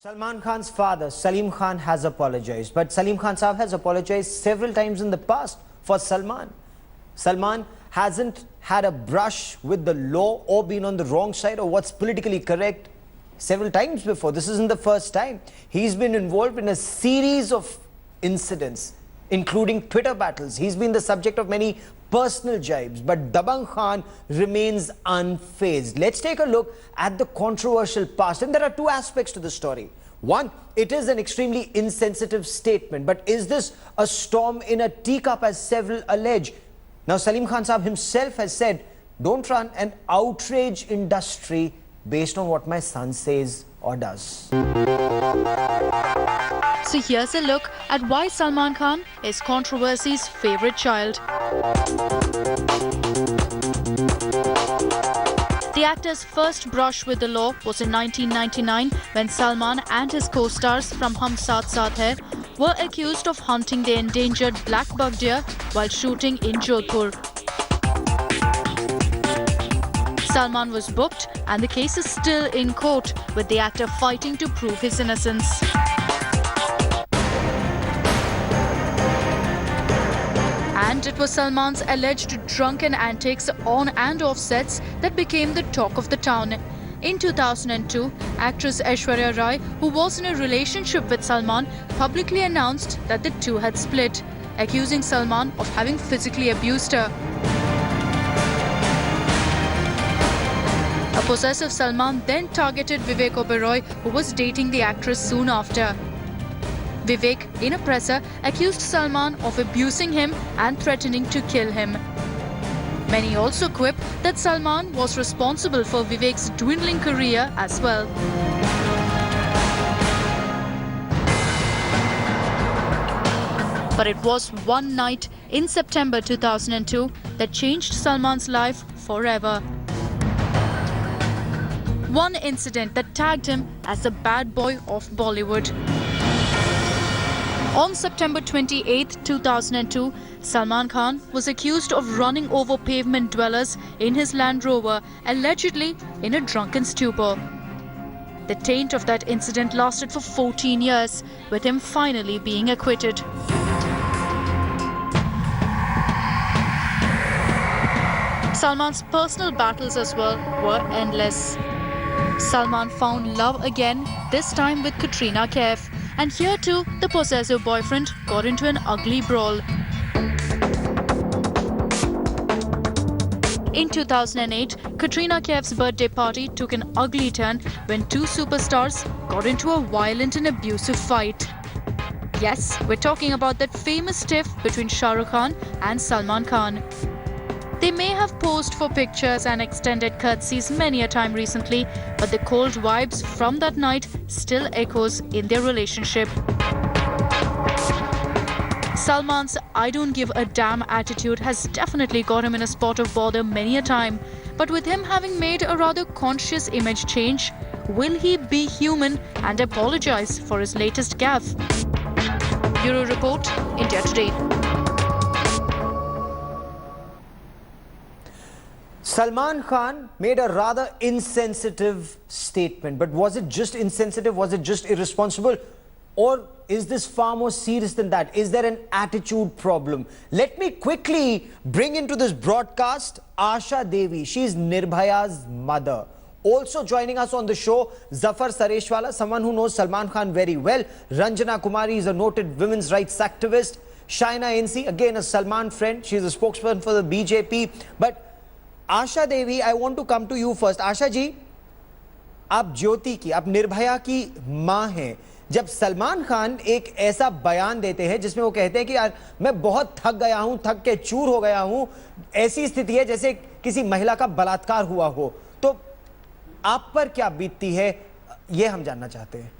Salman Khan's father, Salim Khan, has apologized. But Salim Khan Saab has apologized several times in the past for Salman. Salman hasn't had a brush with the law or been on the wrong side or what's politically correct several times before. This isn't the first time. He's been involved in a series of incidents, including Twitter battles. He's been the subject of many personal jibes, but Dabang Khan remains unfazed. Let's take a look at the controversial past. And there are two aspects to the story. One, it is an extremely insensitive statement, but is this a storm in a teacup, as several allege? Now, Salim Khan Saab himself has said, don't run an outrage industry based on what my son says or does. So here's a look at why Salman Khan is controversy's favorite child. The actor's first brush with the law was in 1999 when Salman and his co-stars from Hum Saath Saath Hai were accused of hunting the endangered black buck deer while shooting in Jodhpur. Salman was booked and the case is still in court, with the actor fighting to prove his innocence. And it was Salman's alleged drunken antics on and off sets that became the talk of the town. In 2002, actress Aishwarya Rai, who was in a relationship with Salman, publicly announced that the two had split, accusing Salman of having physically abused her. A possessive Salman then targeted Vivek Oberoi, who was dating the actress soon after. Vivek, in a presser, accused Salman of abusing him and threatening to kill him. Many also quip that Salman was responsible for Vivek's dwindling career as well. But it was one night in September 2002 that changed Salman's life forever. One incident that tagged him as the bad boy of Bollywood. On September 28, 2002, Salman Khan was accused of running over pavement dwellers in his Land Rover, allegedly in a drunken stupor. The taint of that incident lasted for 14 years, with him finally being acquitted. Salman's personal battles as well were endless. Salman found love again, this time with Katrina Kaif. And here too, the possessive boyfriend got into an ugly brawl. In 2008, Katrina Kaif's birthday party took an ugly turn when two superstars got into a violent and abusive fight. Yes, we're talking about that famous tiff between Shah Rukh Khan and Salman Khan. They may have posed for pictures and extended curtsies many a time recently, but the cold vibes from that night still echoes in their relationship. Salman's "I don't give a damn" attitude has definitely got him in a spot of bother many a time. But with him having made a rather conscious image change, will he be human and apologize for his latest gaffe? Bureau Report, India Today. Salman Khan made a rather insensitive statement, but was it just insensitive? Was it just irresponsible? Or is this far more serious than that? Is there an attitude problem? Let me quickly bring into this broadcast Asha Devi. She's Nirbhaya's mother. Also joining us on the show, Zafar Sareshwala, someone who knows Salman Khan very well. Ranjana Kumari is a noted women's rights activist. Shaina NC, again a Salman friend. She's a spokesperson for the BJP. But Asha Devi, I want to come to you first. Asha ji, आप ज्योति की, आप निर्भया की मां हैं. जब सलमान खान एक ऐसा बयान देते हैं जिसमें वो कहते हैं कि यार मैं बहुत थक गया हूं, थक के चूर हो गया हूं, ऐसी स्थिति है जैसे किसी महिला का बलात्कार हुआ हो, तो आप पर क्या बीतती है, ये हम जानना चाहते हैं.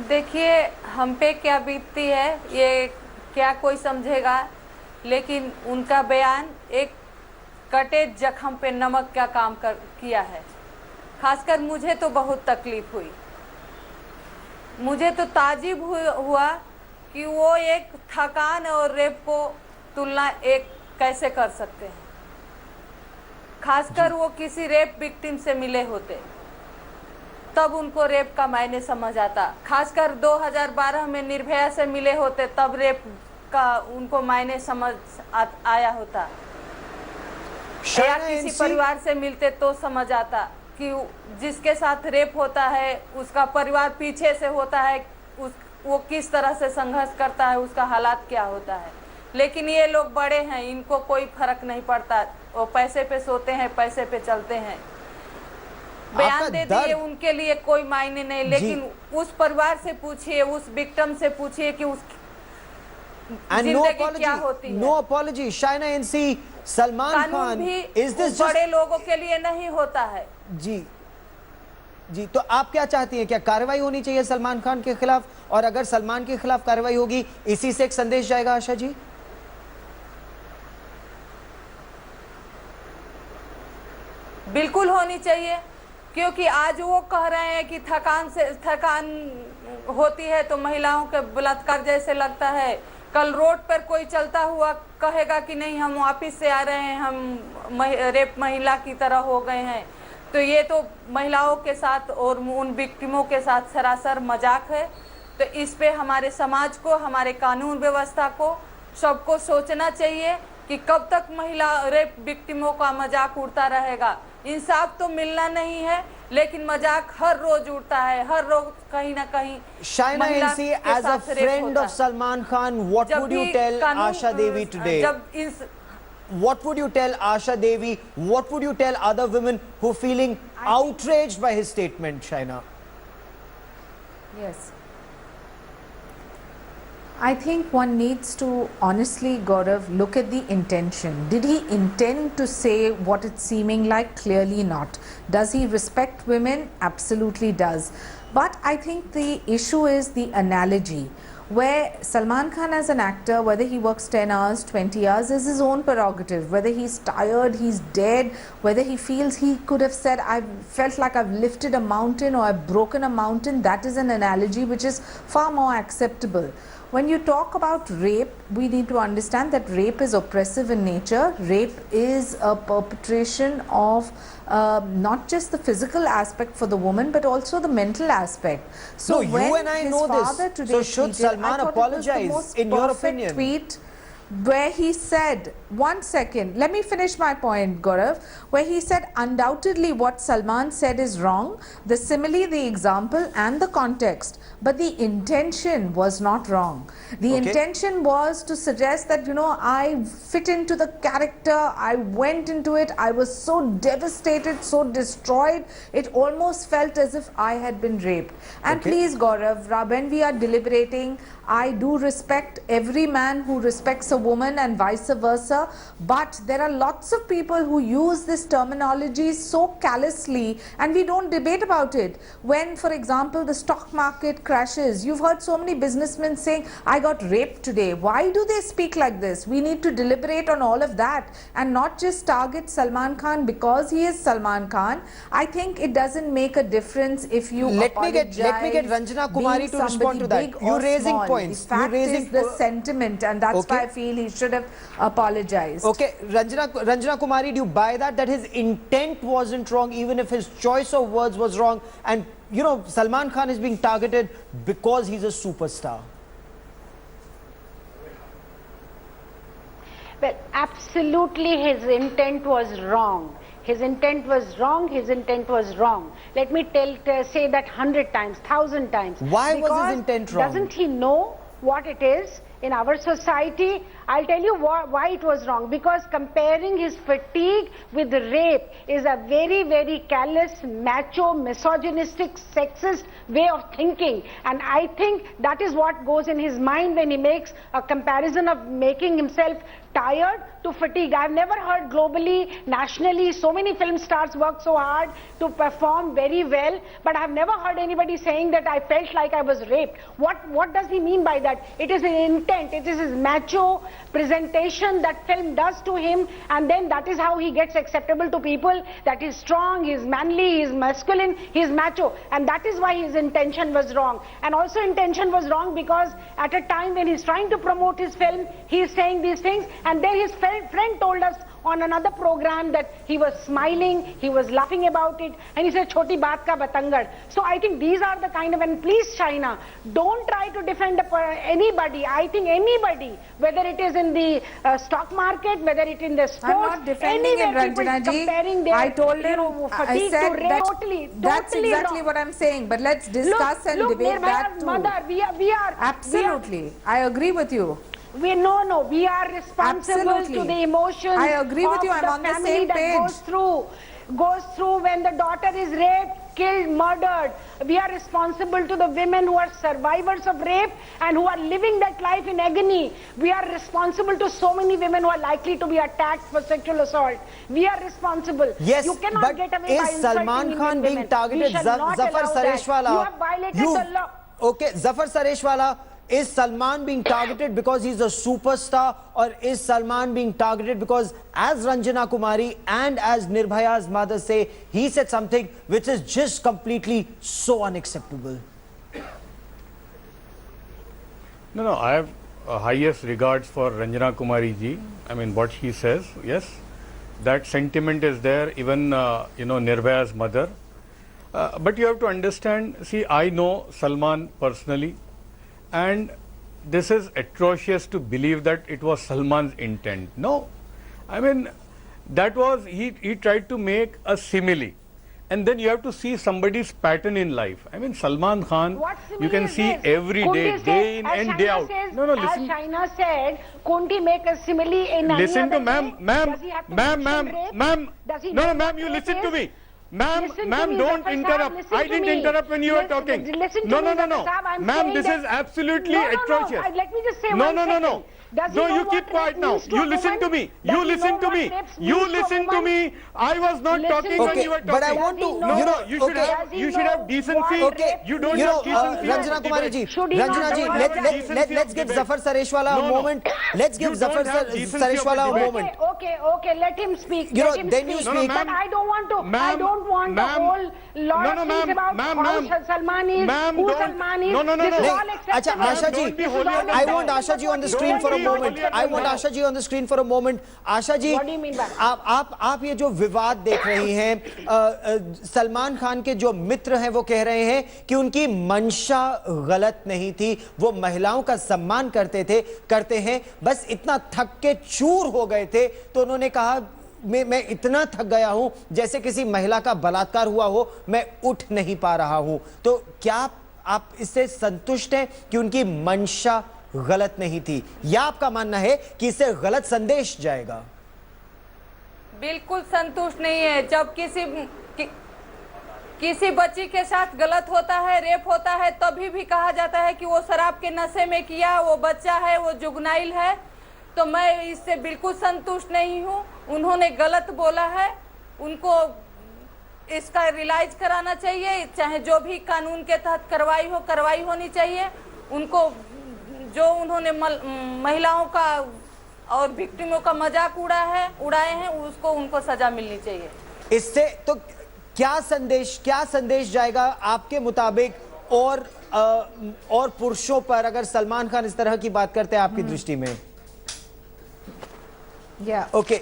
देखिए, हम पे क्या बीतती है ये क्या कोई समझेगा, लेकिन उनका बयान एक कटे जख्म पे नमक का काम किया है. खासकर मुझे तो बहुत तकलीफ हुई. मुझे तो ताज्जुब हुआ कि वो एक थकान और रेप को तुलना एक कैसे कर सकते हैं. खासकर वो किसी रेप विक्टिम से मिले होते तब उनको रेप का मायने समझ आता। खासकर 2012 में निर्भया से मिले होते तब रेप का उनको मायने समझ आया होता, या किसी परिवार से मिलते तो समझ आता कि जिसके साथ रेप होता है उसका परिवार पीछे से होता है, वो किस तरह से संघर्ष करता है, उसका हालात क्या होता है। लेकिन ये लोग बड़े हैं, इनको कोई फर्क नहीं पड़ता, वो पैसे पे सोते हैं, पैसे पे चलते हैं। बयान दे दिए उनके लिए कोई मायने नहीं, लेकिन उस परिवार से पूछिए, उस विक्टिम से पूछिए कि उस जिंदगी क्या होती है। No apology. Shaina NC, Salman Khan, is this बड़े लोगों के लिए नहीं होता है। जी जी, तो आप क्या चाहती हैं, क्या कार्रवाई होनी चाहिए सलमान खान के खिलाफ? और अगर सलमान के खिलाफ कार्रवाई होगी, इसी से एक संदेश जाएगा आशा जी? बिल्कुल होनी चाहिए, क्योंकि आज वो कह रहे हैं कि थकान होती है तो महिलाओं के बलात्कार जैसे लगता है। कल रोड पर कोई चलता हुआ कहेगा कि नहीं हम ऑफिस से आ रहे हैं, हम रेप महिला की तरह हो गए हैं, तो ये तो महिलाओं के साथ और उन विक्टिमों के साथ सरासर मजाक है। तो इस पे हमारे समाज को, हमारे कानून व्यवस्था को, सबको सोचना चाहिए कि कब तक महिला रेप विक्टिमों का मजाक उड़ता रहेगा। इंसाफ तो मिलना नहीं है, लेकिन मजाक हर रोज उड़ता है, हर रोज कहीं ना कहीं। Shaina NC, as a friend of Salman Khan, what would you tell Asha Devi today? What would you tell Asha Devi? What would you tell other women who are feeling outraged by his statement, Shaina? Yes. I think one needs to honestly, Gaurav, look at the intention. Did he intend to say what it's seeming like? Clearly not. Does he respect women? Absolutely does. But I think the issue is the analogy, where Salman Khan as an actor, whether he works 10 hours, 20 hours, is his own prerogative. Whether he's tired, he's dead, whether he feels he could have said, I felt like I've lifted a mountain or I've broken a mountain, that is an analogy which is far more acceptable. When you talk about rape, we need to understand that rape is oppressive in nature. Rape is a perpetration of not just the physical aspect for the woman, but also the mental aspect. So no, you and I know this. So should Salman apologize, in your opinion? Tweet where he said, one second, let me finish my point, Gaurav, where he said undoubtedly what Salman said is wrong, the simile, the example and the context, but the intention was not wrong. The intention was to suggest that, you know, I fit into the character, I went into it, I was so devastated, so destroyed, it almost felt as if I had been raped. And please, Gaurav, when we are deliberating, I do respect every man who respects a woman and vice versa, but there are lots of people who use this terminology so callously and we don't debate about it. When, for example, the stock market crashes, you've heard so many businessmen saying, I got raped today. Why do they speak like this? We need to deliberate on all of that and not just target Salman Khan because he is Salman Khan. I think it doesn't make a difference if you let me get Ranjana Kumari to respond to that. You're raising points. The fact is the sentiment, and that's why I feel he should have apologized. Okay, Ranjana Kumari, do you buy that his intent wasn't wrong, even if his choice of words was wrong? And, you know, Salman Khan is being targeted because he's a superstar. Well, absolutely his intent was wrong. His intent was wrong, his intent was wrong. Let me say that 100 times, 1,000 times. Why was his intent wrong? Doesn't he know what it is in our society? I'll tell you why it was wrong. Because comparing his fatigue with rape is a very, very callous, macho, misogynistic, sexist way of thinking. And I think that is what goes in his mind when he makes a comparison of making himself tired to fatigue. I've never heard globally, nationally, so many film stars work so hard to perform very well, but I've never heard anybody saying that I felt like I was raped. What does he mean by that? It is an intent, it is his macho presentation that film does to him, and then that is how he gets acceptable to people, that he's strong, he's manly, he's masculine, he's macho, and that is why his intention was wrong. And also intention was wrong because at a time when he's trying to promote his film, he's saying these things, and then his friend told us on another program that he was smiling, he was laughing about it, and he said, "Choti baat ka batangad." So I think these are the kind of, and please China, don't try to defend anybody. I think anybody, whether it is in the stock market, whether it in the sports, I'm not defending it, anywhere people Ranjana ji. comparing their, I told him, I fatigue said to rape. that that's Totally exactly wrong. what I'm saying. But let's discuss and look, debate that Nirbhaya's too. mother, we are Absolutely, I agree with you. we are responsible Absolutely. to the emotions. I agree with of you. I'm the on the family same that page. goes through when the daughter is raped, killed, murdered. We are responsible to the women who are survivors of rape and who are living that life in agony. We are responsible to so many women who are likely to be attacked for sexual assault. We are responsible. Yes, you cannot but get away by is insulting Salman Indian Khan being women. targeted? We shall not Zafar allow that. Sareshwala. You have violated the law. Okay, Zafar Sareshwala, is Salman being targeted because he's a superstar, or is Salman being targeted because, as Ranjana Kumari and as Nirbhaya's mother say, he said something which is just completely so unacceptable? No, I have highest regards for Ranjana Kumari ji. I mean, what she says, yes, that sentiment is there, even, Nirbhaya's mother. But you have to understand, see, I know Salman personally, and this is atrocious to believe that it was Salman's intent. No, I mean, that was, he tried to make a simile. And then you have to see somebody's pattern in life. I mean, Salman Khan, What you can simile see is this? every Kunti day, day in says, and as day China out. says- No, As listen. China said, Kunti make a simile in any Listen to other ma'am, way? ma'am, Does he have to ma'am, mention ma'am, rape? ma'am. Does he No, know no, ma'am, what you rape listen to is? me. Ma'am, Listen to ma'am, me, don't Zafar interrupt. Saab, listen I to didn't me. interrupt when you were Listen- talking. listen to No, me, no, no, Zafar no. Saab, I'm Ma'am, saying this that- is absolutely No, no, no. atrocious. Let me just say No, one no, no, second. no. Does he No, know you what keep rape quiet now. means to You a listen woman? to me. Does You he listen know to what me. rape You means to a listen to woman? me. I was not Listen talking to when me. you were talking. But I Does want he to, know- No, no, you should Does have, he you should know have decency. why Okay, rape You don't you have know, decency. Ranjana Kumari ji, Should he not Ranjana ji, have let- apologized? let's give debate. Zafar Sareshwala No, a no. moment. Let's give You Zafar don't have decency of Sareshwala a debate. moment. Okay, let him speak. You know, let him then you speak. speak. No, no, But ma'am. I don't want to. I Ma'am, don't want a ma'am. whole lot No, of no, things ma'am, about ma'am, how ma'am. Salman is, Ma'am, who don't- Salman is. No, no, no, This no. is Nahi, all acceptable. Acha, Asha ji, Don't be This is holier all than I thou. want Asha ji on the screen Don't for a be moment. holier I than want thou. Asha ji on the screen for a moment. Asha ji, What do you mean by that? आप ये जो विवाद देख रही हैं, सलमान खान के जो मित्र हैं वो कह रहे हैं कि उनकी मंशा गलत नहीं थी, वो महिलाओं का सम्मान करते हैं, बस इतना थक के चूर हो गए थे तो उन्होंने कहा मैं इतना थक गया हूं जैसे किसी महिला का बलात्कार हुआ हो, मैं उठ नहीं पा रहा हूं। तो क्या आप इससे संतुष्ट हैं कि उनकी मंशा गलत नहीं थी, या आपका मानना है कि इससे गलत संदेश जाएगा? बिल्कुल संतुष्ट नहीं है। जब किसी बच्ची के साथ गलत होता है, रेप होता है, तभी भी कहा जाता है कि वो शराब के नशे में किया, वो बच्चा है, वो जुगनाइल है। तो मैं इससे बिल्कुल संतुष्ट नहीं हूँ। उन्होंने गलत बोला है, उनको इसका रियलाइज कराना चाहिए, चाहे जो भी कानून के तहत कार्रवाई होनी चाहिए। उनको जो उन्होंने महिलाओं का और विक्टिमों का मजाक उड़ाए हैं, उसको उनको सजा मिलनी चाहिए। इससे तो क्या संदेश जाएगा आपके मुताबिक, और पुरुषों पर, अगर सलमान खान इस तरह की बात करते हैं आपकी दृष्टि में? Yeah. Okay.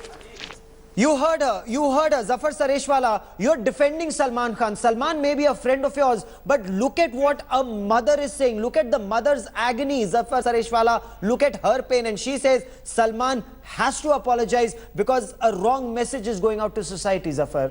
You heard her, Zafar Sareshwala. You're defending Salman Khan. Salman may be a friend of yours, but look at what a mother is saying. Look at the mother's agony, Zafar Sareshwala. Look at her pain. And she says Salman has to apologize because a wrong message is going out to society, Zafar.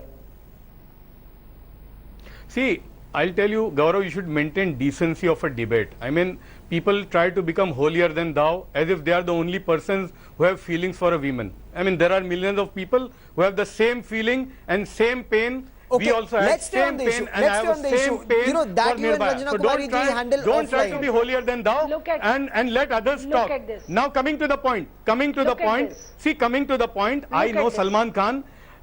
See, I'll tell you, Gaurav, you should maintain decency of a debate. I mean, people try to become holier than thou as if they are the only persons who have feelings for a woman. I mean, there are millions of people who have the same feeling and same pain. Okay, We also have let's stay on same the pain issue. and Let's I stay have on the the same issue. pain You know, that for you and Nirbhaya. Ranjana So Kumari ji handle don't try to offline. be holier than thou Look at- and let others Look talk. at this. Now coming to the point, Look at this. see, coming to the point, I Look know at this.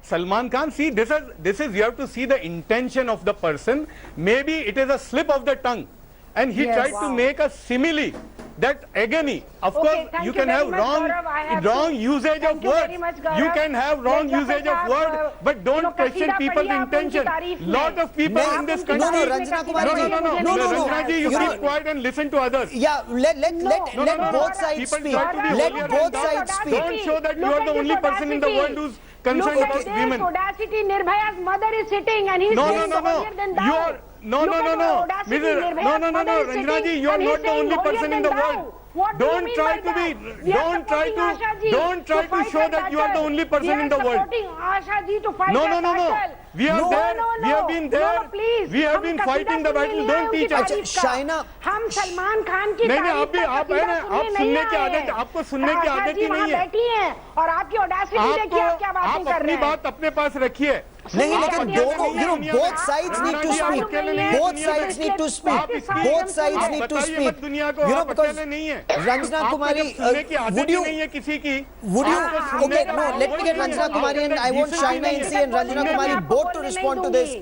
Salman Khan, see, this is, you have to see the intention of the person. Maybe it is a slip of the tongue and he Yes. tried to make a simile that agony. Of Okay, course, thank you you can very have much, Gaurav. I have wrong to- usage thank of you words. very much, Gaurav. You can have wrong Jaitley usage of साहब, word, but don't question कसीदा people's पढ़िए आप उनकी intention. तारीफ में। Lot of people नहीं, in this आप country. उनकी तारीफ में Ranjana कसीदा Kumari पढ़िए, जी, मुझे no, नहीं no, no, बोलना है Ranjana ji, you उसके keep बारे में। quiet and listen to others. Yeah, let No, both no, sides people speak. try to be Let holier both than thou. sides speak. Don't show that you Look are at the this only person in the audacity. world who's concerned Look about at this women. audacity. Nirbhaya's mother is sitting and he's No, saying no, no, no. holier than thou. You are no, Look no, at no, the no. audacity. Mr. Nirbhaya's No, no, no, mother no, is Ranjana sitting ji, you are and he's not the saying only holier person than in the thou. world. What do you Don't mean try by to be, that? We are don't try supporting Asha ji to, don't try to fight show that that you are the battle. only person in the We are world. supporting Asha ji to fight No, that no, no, no. battle. We are No, there. no, We no. have been No, there. no, please. We have हम been कसीदा fighting the सुनने battle. नहीं Don't आए उनकी teach us. तारीफ का। Shaina- हम सलमान खान की नहीं, तारीफ आप भी- का आप है कसीदा ना, आप सुनने सुनने नहीं की आए आदत- हैं। आपको सुनने की आशा आदत जी ही वहाँ नहीं है। बैठी हैं और आपकी ऑडेसिटी देखिए आप क्या बातें आप कर अपनी रहे हैं। बात अपने पास रखिए। नहीं, आप लेकिन अकेले दोनों, नहीं you know, हैं दुनिया both में। sides need to रंजना जी, आप speak. अकेले नहीं हैं Both दुनिया में। sides need to speak. आप इसकी- Both sides आप need to बताइए speak. मत दुनिया को, You know, आप because अकेले नहीं हैं। Ranjana आपको Kumari, जब सुनने की आदत would ही you- नहीं है किसी की, Would you? आपको सुनने Okay, का no. कोई Let me get नहीं है। Ranjana Kumari and I want Decency Shaina नहीं है। NC and Ranjana Kumari both to respond to this.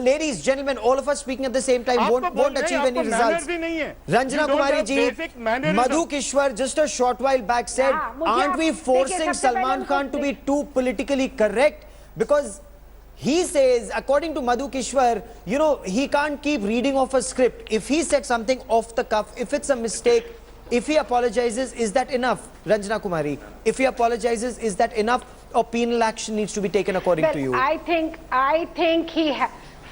Ladies, gentlemen, all of us speaking at the same time won't achieve any results. Ranjana Kumari ji, Madhu Kishwar just a short while back said, aren't we forcing Salman Khan to be too politically correct? Because he says, according to Madhu Kishwar, you know, he can't keep reading off a script. If he said something off the cuff, if it's a mistake, if he apologizes, is that enough? Ranjana Kumari, if he apologizes, is that enough? Or penal action needs to be taken according to you? I think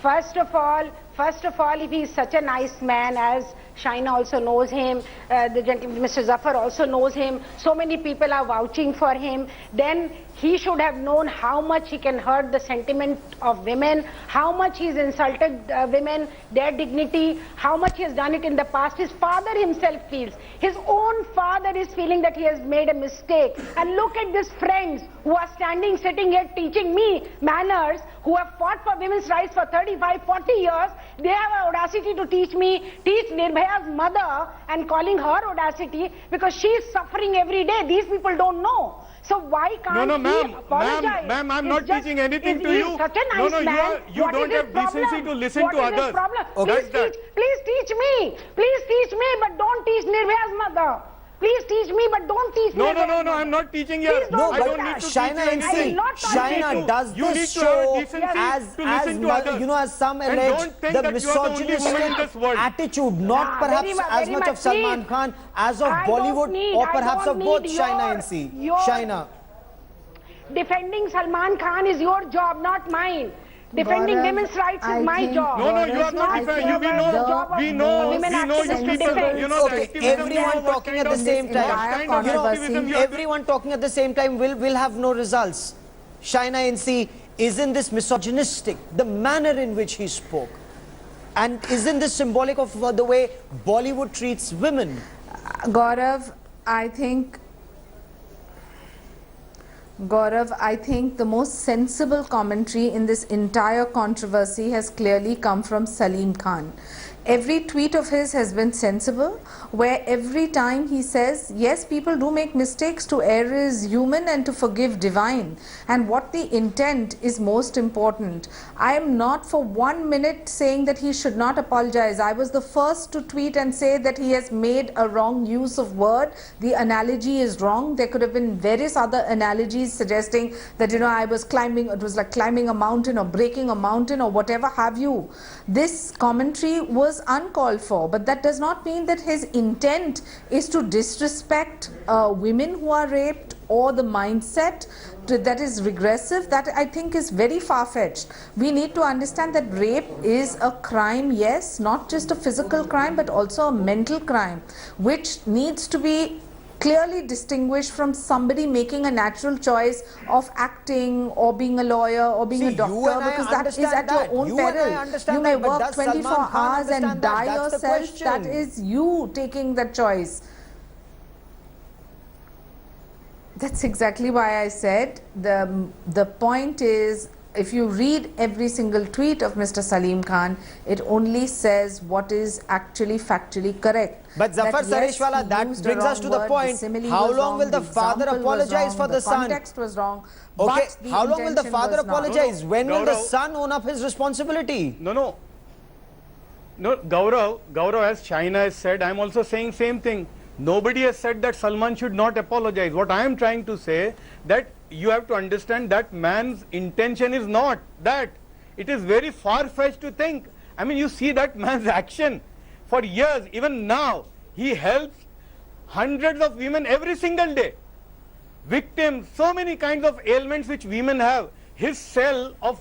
first of all, if he is such a nice man, as Shaina also knows him, the gentleman, Mr. Zafar also knows him, so many people are vouching for him, then he should have known how much he can hurt the sentiment of women, how much he's insulted women, their dignity, how much he has done it in the past. His father himself feels, his own father is feeling that he has made a mistake. And look at these friends who are sitting here teaching me manners, who have fought for women's rights for 35, 40 years. They have an audacity to teach Nirbhaya's mother and calling her audacity because she is suffering every day. These people don't know. So why can't No, he ma'am, apologize? ma'am, I'm It's not just- teaching anything to he's you. Such a nice No, man. you What don't is have his problem? decency to listen What to is his others. problem? Okay. Please teach me. Please teach me, but don't teach Nirbhaya's mother. Please teach me, but don't teach No, Nirbhaya's I'm mother. not teaching Please you. don't I do don't that. need to Shaina teach you NC, anything. Shaina, does You need this to have show decency as, to listen to others. you know, as some And allege, don't think the that you are the only woman in misogynistic this world. attitude, not Yeah, perhaps very as much of Salman please. Khan, as of I don't Bollywood, need- or I perhaps don't of both need Shaina NC. your- Shaina. Defending Salman Khan is your job, not mine. Defending Gaurav, women's rights I is my think- job. No, you are It's not not defending. the We job know, of we know women you activists to people. defend. You know, the Okay, activism, everyone you know what talking kind at the of- same time. what kind of You know, activism you are doing. everyone talking at the same time will have no results. Shaina NC, isn't this misogynistic, the manner in which he spoke? And isn't this symbolic of the way Bollywood treats women? Gaurav, I think the most sensible commentary in this entire controversy has clearly come from Salim Khan. Every tweet of his has been sensible, where every time he says, yes, people do make mistakes, to err is human and to forgive divine. And what the intent is most important. I am not for 1 minute saying that he should not apologize. I was the first to tweet and say that he has made a wrong use of word. The analogy is wrong. There could have been various other analogies suggesting that, you know, I was climbing, it was like climbing a mountain or breaking a mountain or whatever have you. This commentary was uncalled for, but that does not mean that his intent is to disrespect women who are raped or the mindset that is regressive. That I think is very far-fetched. We need to understand that rape is a crime, yes, not just a physical crime but also a mental crime, which needs to be clearly distinguished from somebody making a natural choice of acting or being a lawyer or being a doctor, because that is at your own peril. You may work 24 hours and die yourself. That is you taking that choice. That's exactly why I said the point is, if you read every single tweet of Mr. Salim Khan, it only says what is actually factually correct. But Zafar Sareshwala, that brings us to the point, how long will the father apologize for the son? The context was wrong. Okay, but how long will the intention father was not. apologize? When will the Gaurav- son own up his responsibility? No, Gaurav, as Shaina has said, I'm also saying same thing. Nobody has said that Salman should not apologize. What I am trying to say, that you have to understand that man's intention is not that. It is very far-fetched to think. I mean, you see that man's action for years. Even now, he helps hundreds of women every single day. Victims, so many kinds of ailments which women have. His cell of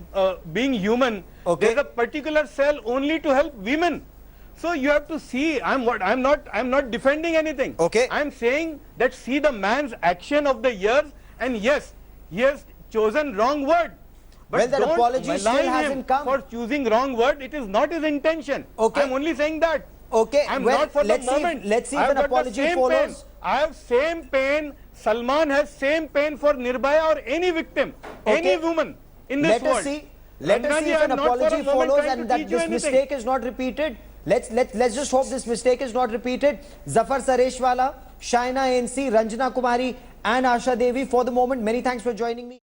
being human, there's a particular cell only to help women. So you have to see, I'm not defending anything. Okay. I'm saying that see the man's action of the years, and yes, he has chosen wrong word. But Well, that don't apology still malign him hasn't come. for choosing wrong word. It is not his intention. Okay. I'm only saying that. Okay, I'm well, not for let's the see if- moment. let's see if I've an got the apology same follows. pain. I have same pain. Salman has same pain for Nirbhaya or any victim, any woman in this Let world. us see. Let us Ranjana see ji, if an I'm not for a apology moment follows trying and to that teach you this anything. mistake is not repeated. Let's just hope this mistake is not repeated. Zafar Sareshwala, Shaina ANC, Ranjana Kumari, and Asha Devi. For the moment, many thanks for joining me.